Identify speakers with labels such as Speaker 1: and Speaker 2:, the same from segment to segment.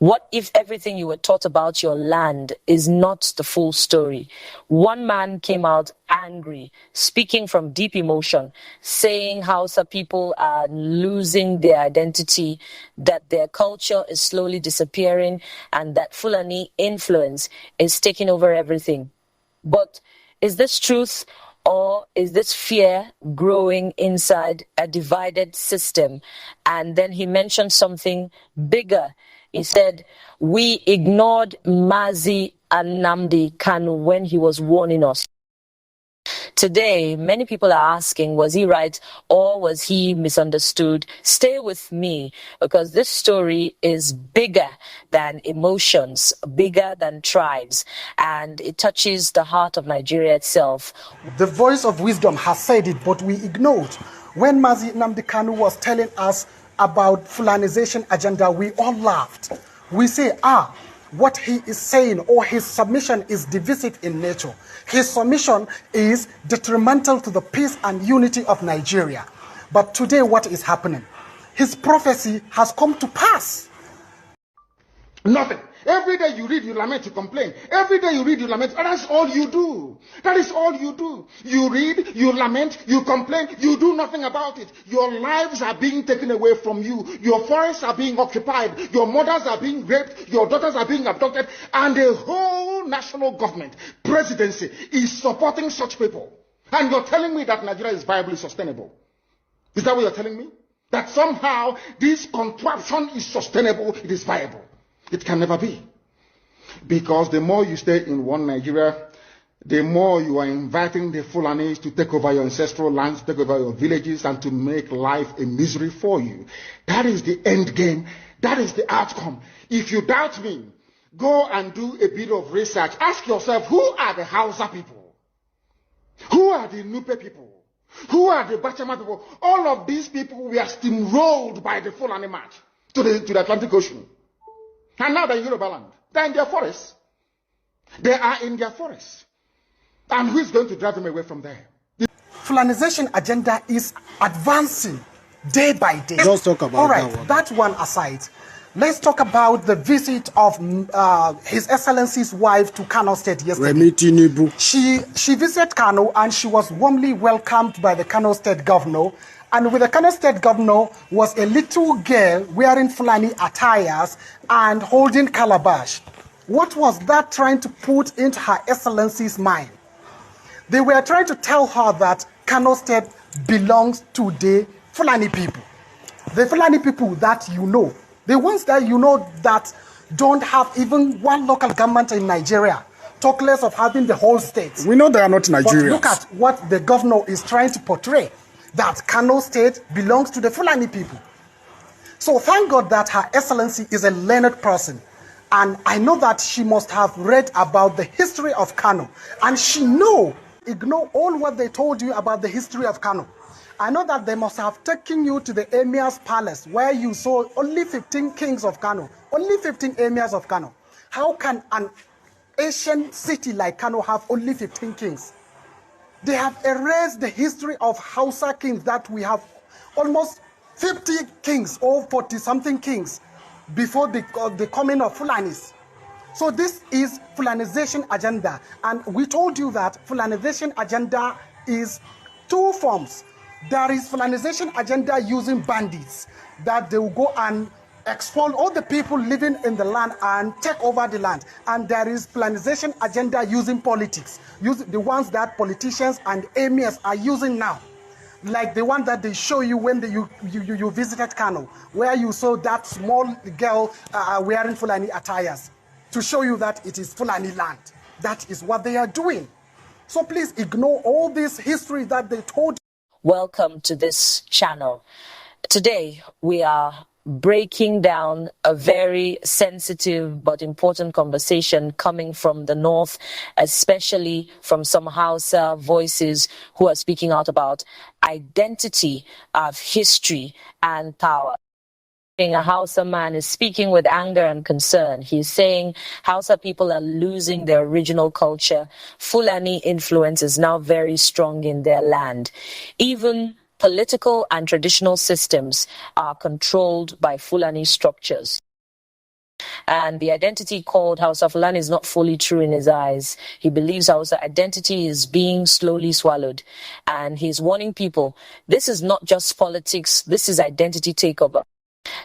Speaker 1: What if everything you were taught about your land is not the full story? One man came out angry, speaking from deep emotion, saying Hausa people are losing their identity, that their culture is slowly disappearing, and that Fulani influence is taking over everything. But is this truth, or is this fear growing inside a divided system? And then he mentioned something bigger. He said, we ignored Mazi Nnamdi Kanu when he was warning us. Today, many people are asking, was he right or was he misunderstood? Stay with me, because this story is bigger than emotions, bigger than tribes, and it touches the heart of Nigeria itself.
Speaker 2: The voice of wisdom has said it, but we ignored. When Mazi Nnamdi Kanu was telling us about Fulanization agenda, we all laughed. We say, what he is saying or his submission is divisive in nature. His submission is detrimental to the peace and unity of Nigeria. But today what is happening? His prophecy has come to pass.
Speaker 3: Nothing. Every day you read, you lament, you complain. Every day you read, you lament. And that's all you do. That is all you do. You read, you lament, you complain, you do nothing about it. Your lives are being taken away from you. Your forests are being occupied. Your mothers are being raped. Your daughters are being abducted. And the whole national government, presidency, is supporting such people. And you're telling me that Nigeria is viably sustainable. Is that what you're telling me? That somehow this contraption is sustainable, it is viable. It can never be. Because the more you stay in one Nigeria, the more you are inviting the Fulanis to take over your ancestral lands, take over your villages, and to make life a misery for you. That is the end game. That is the outcome. If you doubt me, go and do a bit of research. Ask yourself, who are the Hausa people? Who are the Nupe people? Who are the Bachama people? All of these people were steamrolled by the Fulani march to the Atlantic Ocean. And now they're in Yoruba land. They're in their forests. They are in their forests. And who is going to drive them away from there? The
Speaker 2: Fulanization agenda is advancing day by day.
Speaker 4: Let's talk about
Speaker 2: that one aside. Let's talk about the visit of His Excellency's wife to Kano State yesterday. She visited Kano and she was warmly welcomed by the Kano State governor. And with the Kano State governor was a little girl wearing Fulani attires and holding calabash. What was that trying to put into Her Excellency's mind? They were trying to tell her that Kano State belongs to the Fulani people. The Fulani people that you know. The ones that you know that don't have even one local government in Nigeria. Talk less of having the whole state.
Speaker 4: We know they are not Nigerians.
Speaker 2: But look at what the governor is trying to portray. That Kano State belongs to the Fulani people. So thank God that Her Excellency is a learned person. And I know that she must have read about the history of Kano. And she ignore all what they told you about the history of Kano. I know that they must have taken you to the Emir's palace where you saw only 15 kings of Kano. Only 15 emirs of Kano. How can an ancient city like Kano have only 15 kings? They have erased the history of Hausa kings that we have almost 50 kings or 40-something kings before the coming of Fulanis. So this is Fulanization agenda. And we told you that Fulanization agenda is two forms. There is Fulanization agenda using bandits, that they will go and expel all the people living in the land and take over the land. And there is Fulanization agenda using politics, the ones that politicians and emirs are using now. Like the one that they show you when you visited Kano, where you saw that small girl wearing Fulani attires, to show you that it is Fulani land. That is what they are doing. So please ignore all this history that they told you.
Speaker 1: Welcome to this channel. Today we are breaking down a very sensitive but important conversation coming from the north, especially from some Hausa voices who are speaking out about identity of history and power. A Hausa man is speaking with anger and concern. He's saying Hausa people are losing their original culture. Fulani influence is now very strong in their land. Even political and traditional systems are controlled by Fulani structures. And the identity called Hausa-Fulani is not fully true in his eyes. He believes Hausa identity is being slowly swallowed. And he's warning people, this is not just politics, this is identity takeover.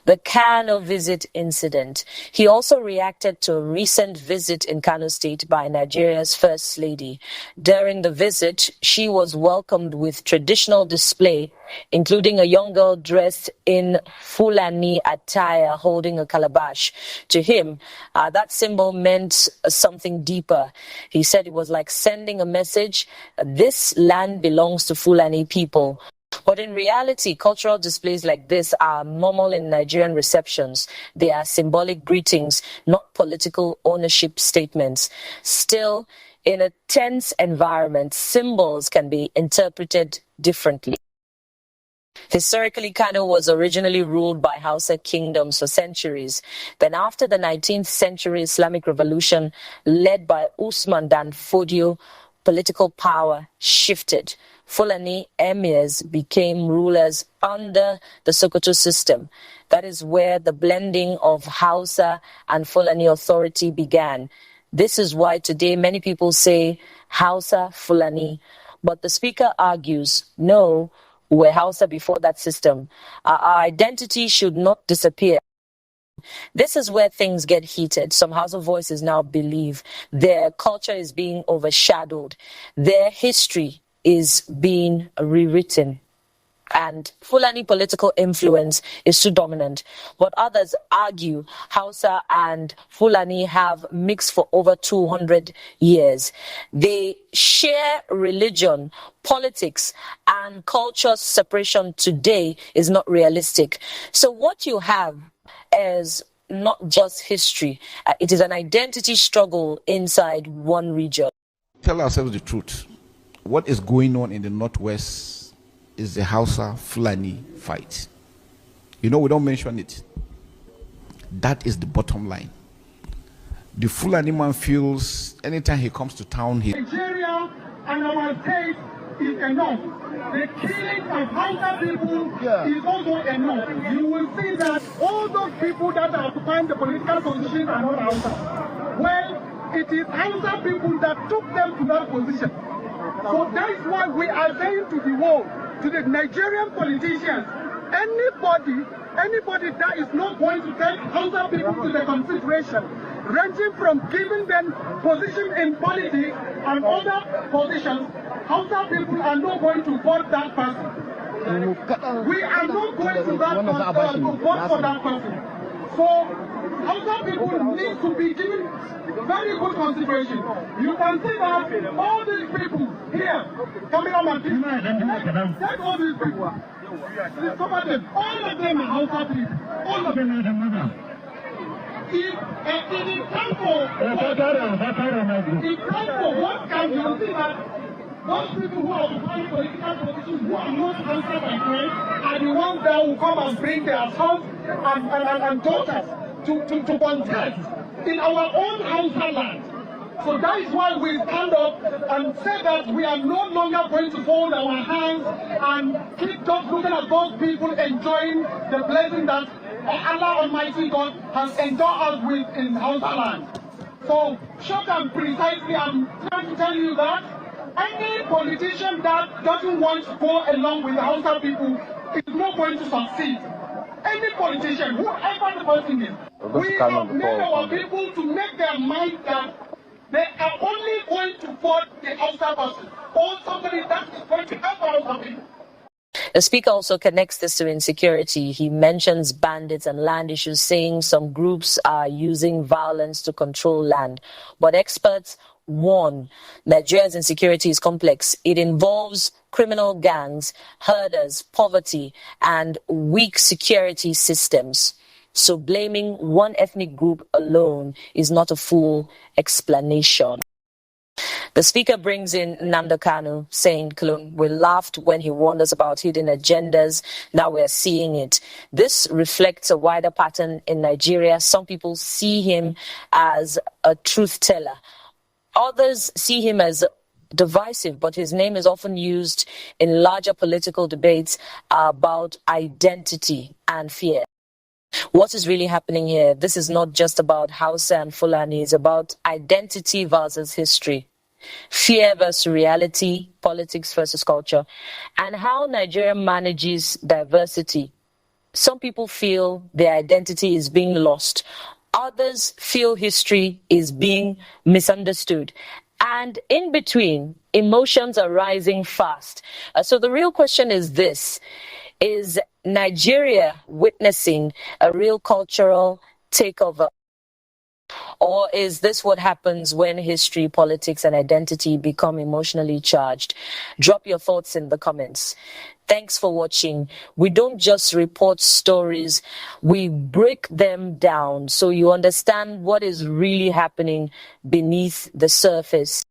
Speaker 1: The Kano visit incident. He also reacted to a recent visit in Kano State by Nigeria's First Lady. During the visit, she was welcomed with traditional display, including a young girl dressed in Fulani attire holding a calabash. To him, that symbol meant something deeper. He said it was like sending a message, this land belongs to Fulani people. But in reality, cultural displays like this are normal in Nigerian receptions. They are symbolic greetings, not political ownership statements. Still, in a tense environment, symbols can be interpreted differently. Historically, Kano was originally ruled by Hausa kingdoms for centuries. Then after the 19th century Islamic revolution, led by Usman Dan Fodio, political power shifted. Fulani emirs became rulers under the Sokoto system. That is where the blending of Hausa and Fulani authority began. This is why today many people say Hausa-Fulani. But the speaker argues, no, we're Hausa before that system. Our identity should not disappear. This is where things get heated. Some Hausa voices now believe their culture is being overshadowed. Their history is being rewritten. And Fulani political influence is too dominant. But others argue Hausa and Fulani have mixed for over 200 years. They share religion, politics, and culture separation today is not realistic. So what you have is not just history. It is an identity struggle inside one region.
Speaker 4: Tell ourselves the truth. What is going on in the Northwest is the Hausa-Fulani fight. You know, we don't mention it. That is the bottom line. The Fulani man feels anytime he comes to town,
Speaker 5: Nigeria and our state is enough. The killing of Hausa people is also enough. You will see that all those people that are occupying the political positions are not Hausa. Well, it is Hausa people that took them to that position. So that is why we are saying to the world, to the Nigerian politicians, anybody that is not going to take Hausa people to the consideration, ranging from giving them position in politics and other positions, Hausa people are not going to vote that person. We are not going to vote for that person. So Hausa people need to be given very good consideration. You can see that all these people here, cameraman, take all these people. Discover them. All of them are Hausa people. All of them are the mother. If it is time for what can you see that those people who are occupying political positions who are not Hausa by trade are the ones that will come and bring their sons and daughters to contest in our own Hausa land. So that is why we stand up and say that we are no longer going to fold our hands and keep just looking at those people enjoying the blessing that Allah Almighty God has endowed us with in Hausa land. So, short and precisely, I'm trying to tell you that any politician that doesn't want to go along with the Hausa people is not going to succeed. Any politician, whoever the person is, we have made our people to make their mind that they are only going to vote the Hausa person or somebody that is going to help Hausa people.
Speaker 1: The speaker also connects this to insecurity. He mentions bandits and land issues, saying some groups are using violence to control land. But experts warn Nigeria's insecurity is complex. It involves criminal gangs, herders, poverty, and weak security systems. So blaming one ethnic group alone is not a full explanation. The speaker brings in Nnamdi Kanu, saying, we laughed when he warned us about hidden agendas. Now we're seeing it. This reflects a wider pattern in Nigeria. Some people see him as a truth teller. Others see him as divisive, but his name is often used in larger political debates about identity and fear. What is really happening here? This is not just about Hausa and Fulani, it's about identity versus history, fear versus reality, politics versus culture, and how Nigeria manages diversity. Some people feel their identity is being lost. Others feel history is being misunderstood. And in between, emotions are rising fast. So the real question is this: is Nigeria witnessing a real cultural takeover? Or is this what happens when history, politics, and identity become emotionally charged? Drop your thoughts in the comments. Thanks for watching. We don't just report stories, we break them down so you understand what is really happening beneath the surface.